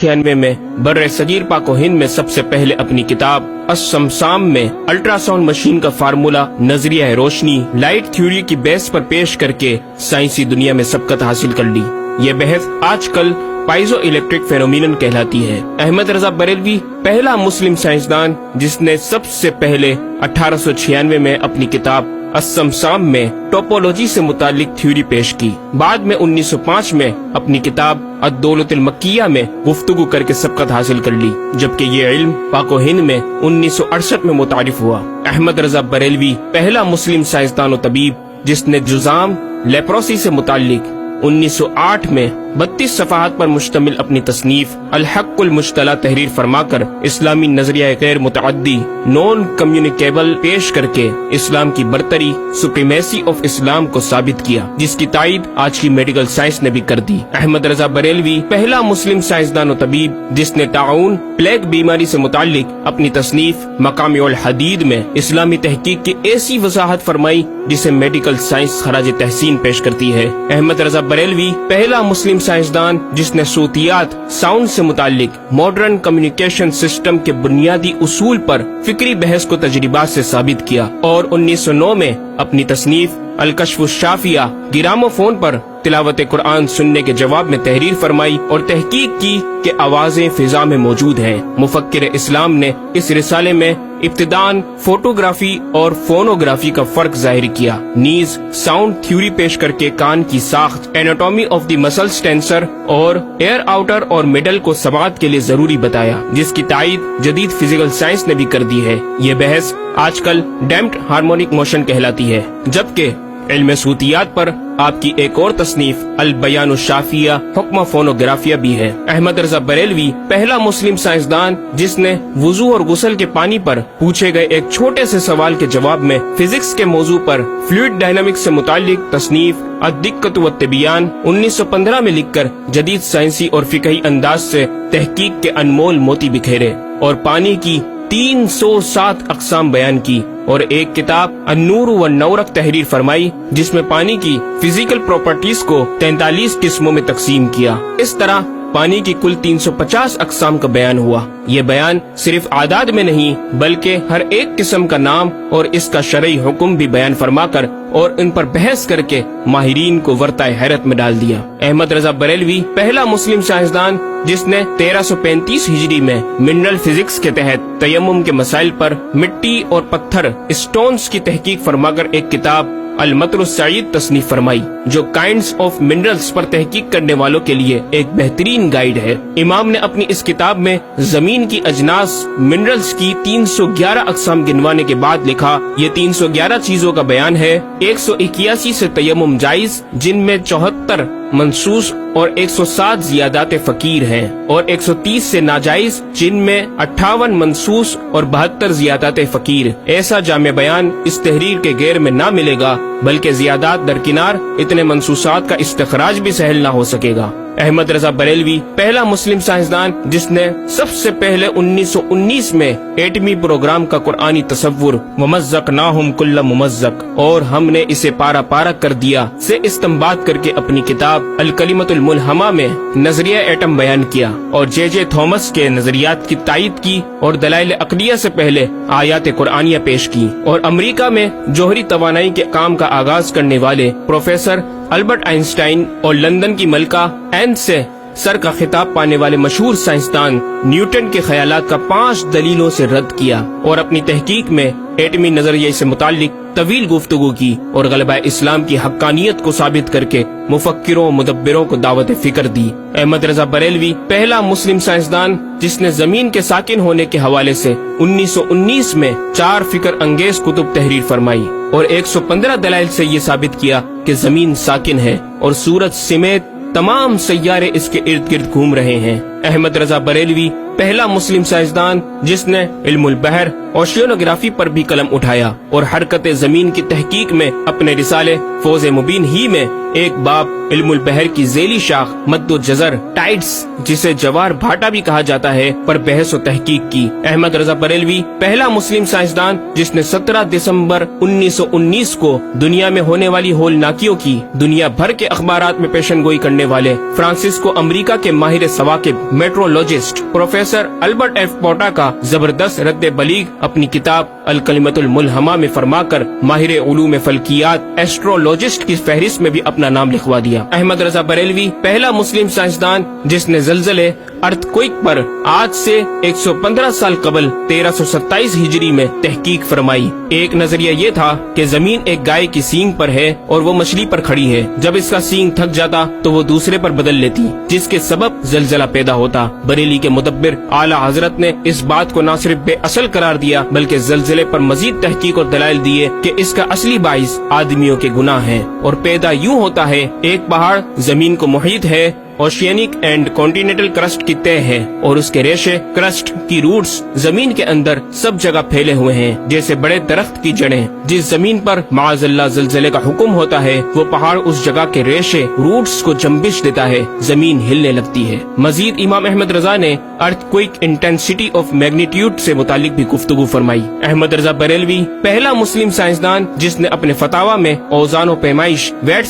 1896 में बर्रे सगीर पाक व हिंद में सबसे पहले अपनी किताब अस्समसाम में अल्ट्रासाउंड मशीन का फार्मूला नजरिया रोशनी लाइट थ्योरी की बेस पर पेश करके साइंसी दुनिया में सबकत हासिल कर ली। ये बहस आजकल पाइजो इलेक्ट्रिक फेनोमेनन कहलाती है। अहमद रजा बरेलवी पहला मुस्लिम साइंसदान जिसने सबसे पहले 1896 में अपनी किताब अस्समसाम में टोपोलॉजी से मुतालिक थ्योरी पेश की। बाद में 1905 में अपनी किताब अद-दौलतुल मक्किया में गुफ्तगू करके सबकत हासिल कर ली, जबकि ये इल्म पाक व हिंद में 1968 में मुतारिफ हुआ। अहमद रजा बरेलवी पहला मुस्लिम साइंसदान व तबीब जिसने जुजाम लेप्रोसी से मुतालिक 1908 में 32 सफ़हात पर मुश्तमिल अपनी तसनीफ अल-हक़्क़ुल मुश्तला तहरीर फरमाकर इस्लामी नजरिया गैर मुतअद्दी नॉन कम्युनिकेबल पेश करके इस्लाम की बरतरी सुप्रीमेसी ऑफ इस्लाम को साबित किया, जिसकी तायद आज की मेडिकल साइंस ने भी कर दी। अहमद रजा बरेलवी पहला मुस्लिम साइंसदान व तबीब जिसने ताउन प्लेग बीमारी से मुतालिक अपनी तसनीफ मकाम-उल हदीद में इस्लामी तहकीक की ऐसी वजाहत फरमाई जिसे मेडिकल साइंस खराज तहसीन पेश करती है। अहमद रजा बरेलवी पहला मुस्लिम साइंसदान जिसने सूतियात साउंड से मुतालिक मॉडर्न कम्युनिकेशन सिस्टम के बुनियादी उसूल पर फिक्री बहस को तजरिबात से साबित किया और 1909 में अपनी तसनीफ अल-कश्फ-उश-शाफिया गिरामोफोन पर तिलावत कुरान सुनने के जवाब में तहरीर फरमाई और तहकीक की कि आवाजें फिजा में मौजूद हैं। मुफक्किर इस्लाम ने इस रिसाले में इब्तिदान फोटोग्राफी और फोनोग्राफी का फर्क जाहिर किया। नीज साउंड थ्योरी पेश करके कान की साख्त, anatomy of the muscles tensor और एयर आउटर और मिडल को समात के लिए जरूरी बताया, जिसकी तायद जदीद फिजिकल साइंस ने भी कर दी है। ये बहस आजकल डैम्प्ड हार्मोनिक मोशन कहलाती है, जबकि इल्म सूतियात पर आपकी एक और तसनीफ अल-बयानुश-शाफिया हुक्म फोनोग्राफिया भी है। अहमद रजा बरेलवी पहला मुस्लिम साइंसदान जिसने वुजू और गुस्ल के पानी पर पूछे गए एक छोटे से सवाल के जवाब में फिजिक्स के मौजू पर फ्लूइड डायनामिक्स से मुतालिक तसनीफ अद-दिक्कत व तिबियान 1915 में लिखकर जदीद साइंसी और फिकही अंदाज से तहकीक के अनमोल मोती बिखेरे और पानी की 307 अक़साम बयान की और एक किताब अन्नूर व नौरक तहरीर फरमाई जिसमें पानी की फिजिकल प्रॉपर्टीज को 43 किस्मों में तकसीम किया। इस तरह पानी की कुल 350 अक़साम का बयान हुआ। ये बयान सिर्फ आदाद में नहीं बल्कि हर एक किस्म का नाम और इसका शरई हुक्म भी बयान फरमाकर और इन पर बहस करके माहिरीन को वर्ताए हैरत में डाल दिया। अहमद रजा बरेलवी पहला मुस्लिम साइंसदान जिसने 1335 हिजरी में मिनरल फिजिक्स के तहत तयम्मुम के मसाइल पर मिट्टी और पत्थर स्टोन्स की तहकीक फरमाकर एक किताब अल-मतरुस-सईद तसनीफ फरमाई, जो काइंड्स ऑफ मिनरल्स पर तहकीक करने वालों के लिए एक बेहतरीन गाइड है। इमाम ने अपनी इस किताब में जमीन की अजनास मिनरल्स की 311 अक़साम गिनवाने के बाद लिखा, ये 311 चीजों का बयान है। 181 से तयम्मुम जायज जिनमें 74 मंसूस और 107 जियादात फकीर हैं और 130 से नाजायज जिनमें 58 मंसूस और 72 जियादात फकीर। ऐसा जामे बयान इस तहरीर के गैर में ना मिलेगा बल्कि जियादात दरकिनार इतने मंसूसात का इस्तिखराज भी सहल ना हो सकेगा। अहमद रजा बरेलवी पहला मुस्लिम साइंसदान जिसने सबसे पहले 1919 में एटमी प्रोग्राम का कुरानी तसव्वुर वमज़्ज़क़नाहुम कुल्ल मुमज़्ज़क़ और हमने इसे पारा पारा कर दिया से इस्तिंबात करके अपनी किताब अल-कलिमतुल मुल्हमा में नजरिया एटम बयान किया और जे थॉमस के नजरियात की तायद की और दलाइल अक़लिया से पहले आयात कुरानिया पेश की और अमेरिका में जोहरी तवानाई के काम का आगाज करने वाले प्रोफेसर अल्बर्ट आइंस्टाइन और लंदन की मलका एन से सर का खिताब पाने वाले मशहूर साइंसदान न्यूटन के ख्यालात का 5 दलीलों से रद्द किया और अपनी तहकीक में एटमी नजरिए से मुतालिक तवील गुफ्तगू की और गलबा इस्लाम की हक्कानियत को साबित करके मुफक्किरों मुदब्बिरों को दावत फिक्र दी। अहमद रजा बरेलवी पहला मुस्लिम साइंसदान जिसने जमीन के साकिन होने के हवाले से 1919 में 4 फिक्र अंगेज कुतुब तहरीर फरमाई और 115 दलाइल से ये साबित किया कि जमीन साकिन है और सूरज समेत तमाम सैयारे इसके इर्द गिर्द घूम रहे हैं। अहमद रजा बरेलवी पहला मुस्लिम साइंसदान जिसने इल्मुल बहर ओशियोनोग्राफी पर भी कलम उठाया और हरकत जमीन की तहकीक में अपने रिसाले फौज मुबीन ही में एक बाब इल्मुल बहर की झेली शाख मद्दो जजर टाइड्स जिसे जवार भाटा भी कहा जाता है पर बहस और तहकीक की। अहमद रजा बरेलवी पहला मुस्लिम साइंसदान जिसने 17 दिसंबर 1919 को दुनिया में होने वाली होलनाकियों की दुनिया भर के अखबारात में पेशन गोई करने वाले फ्रांसिस्को अमेरिका के माहिर सवा के मेट्रोलॉजिस्ट प्रोफेसर अल्बर्ट एफ पोटा का जबरदस्त रद्द बलीग अपनी किताब अल-कलिमतुल मुल्हमा में फरमाकर माहिर उलूम फल्कियात एस्ट्रोलॉजिस्ट की फहरिस्त में भी अपना नाम लिखवा दिया। अहमद रजा बरेलवी पहला मुस्लिम साइंसदान जिसने ज़लज़ले अर्थक्वेक पर आज से 115 साल कबल 1327 हिजरी में तहकीक फरमाई। एक नजरिया ये था कि जमीन एक गाय की सींग पर है और वो मछली पर खड़ी है। जब इसका सींग थक जाता तो वो दूसरे पर बदल लेती, जिसके सबब ज़लज़ला पैदा होता। बरेली के मुदब्बिर आला हजरत ने इस बात को न सिर्फ बेअसल करार दिया बल्कि ज़लज़ले पर मजीद तहकीक और दलाइल दिए कि इसका असली बाइस आदमियों के गुनाह हैं और पैदा यूं होता है, एक पहाड़ जमीन को मुहीत है, ओशियनिक एंड कॉन्टिनेंटल क्रस्ट की तय है और उसके रेशे क्रस्ट की रूट्स जमीन के अंदर सब जगह फैले हुए हैं, जैसे बड़े दरख्त की जड़ें। जिस जमीन पर माअज़ल्लाह ज़लज़ले का हुक्म होता है वो पहाड़ उस जगह के रेशे रूट्स को जंबिश देता है, जमीन हिलने लगती है। मजीद इमाम अहमद रजा ने अर्थक्वेक इंटेंसिटी ऑफ मैग्नीट्यूड से मुतालिक भी गुफ्तगू फरमाई। अहमद रजा बरेलवी पहला मुस्लिम साइंसदान जिसने अपने फतावा में औज़ान व पैमाइश वेट्स